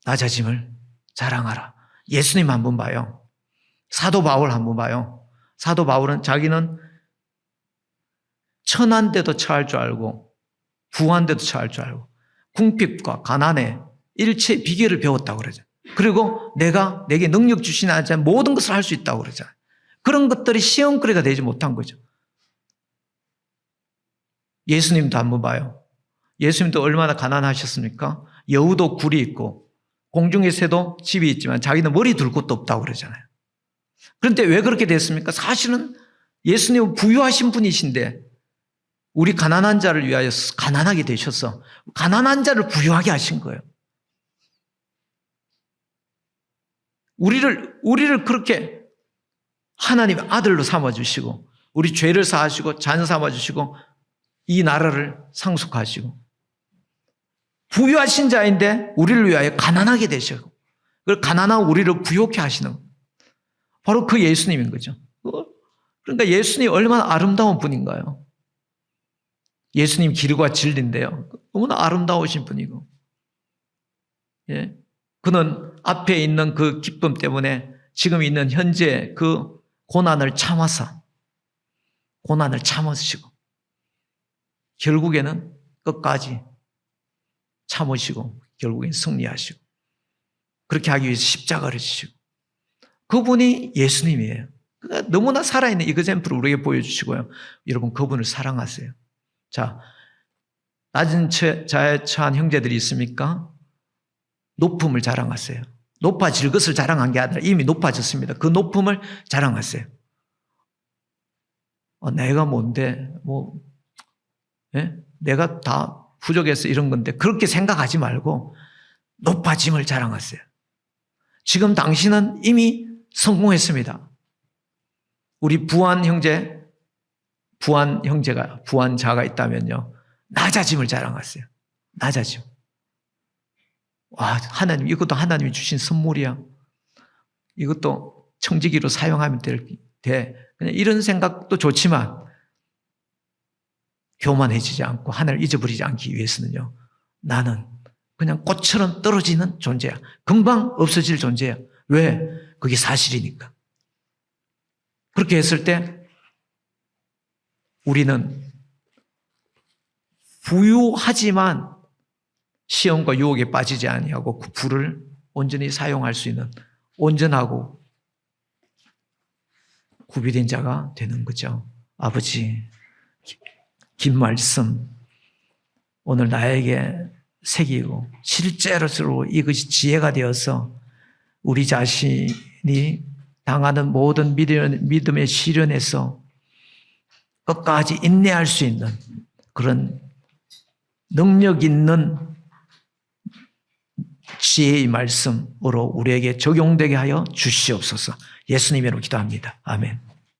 낮아짐을 자랑하라. 예수님 한번 봐요. 사도 바울 한번 봐요. 사도 바울은 자기는 천한데도 처할 줄 알고 부한데도 처할 줄 알고 궁핍과 가난에 일체 비결을 배웠다고 그러죠. 그리고 내게 능력 주시는 하자 모든 것을 할 수 있다고 그러잖아요. 그런 것들이 시험거리가 되지 못한 거죠. 예수님도 한번 봐요. 예수님도 얼마나 가난하셨습니까? 여우도 굴이 있고 공중의 새도 집이 있지만 자기는 머리 둘 곳도 없다고 그러잖아요. 그런데 왜 그렇게 됐습니까? 사실은 예수님은 부유하신 분이신데 우리 가난한 자를 위하여 가난하게 되셔서 가난한 자를 부유하게 하신 거예요. 우리를 그렇게 하나님의 아들로 삼아주시고 우리 죄를 사하시고 잔 삼아주시고 이 나라를 상속하시고 부유하신 자인데 우리를 위하여 가난하게 되시고 그 가난한 우리를 부유케 하시는 바로 그 예수님인 거죠. 그러니까 예수님이 얼마나 아름다운 분인가요? 예수님 길과 진리인데요. 너무나 아름다우신 분이고 예. 그는 앞에 있는 그 기쁨 때문에 지금 있는 현재 그 고난을 참으시고 결국에는 끝까지 참으시고 결국엔 승리하시고 그렇게 하기 위해서 십자가를 지시고 그분이 예수님이에요. 그러니까 너무나 살아있는 이그젬플을 우리에게 보여주시고요. 여러분 그분을 사랑하세요. 자, 낮은 자에 처한 형제들이 있습니까? 높음을 자랑하세요. 높아질 것을 자랑한 게 아니라 이미 높아졌습니다. 그 높음을 자랑하세요. 내가 뭔데 내가 다 부족해서 이런 건데 그렇게 생각하지 말고 높아짐을 자랑하세요. 지금 당신은 이미 성공했습니다. 우리 부한 자가 있다면요. 낮아짐을 자랑하세요. 낮아짐. 와, 하나님, 이것도 하나님이 주신 선물이야. 이것도 청지기로 사용하면 돼. 그냥 이런 생각도 좋지만 교만해지지 않고 하나님을 잊어버리지 않기 위해서는요. 나는 그냥 꽃처럼 떨어지는 존재야. 금방 없어질 존재야. 왜? 그게 사실이니까. 그렇게 했을 때 우리는 부유하지만 시험과 유혹에 빠지지 아니하고 그 불을 온전히 사용할 수 있는 온전하고 구비된 자가 되는 거죠. 아버지, 긴 말씀 오늘 나에게 새기고 실제로 이것이 지혜가 되어서 우리 자신이 당하는 모든 믿음의 시련에서 끝까지 인내할 수 있는 그런 능력 있는 지혜의 말씀으로 우리에게 적용되게 하여 주시옵소서. 예수님으로 기도합니다. 아멘.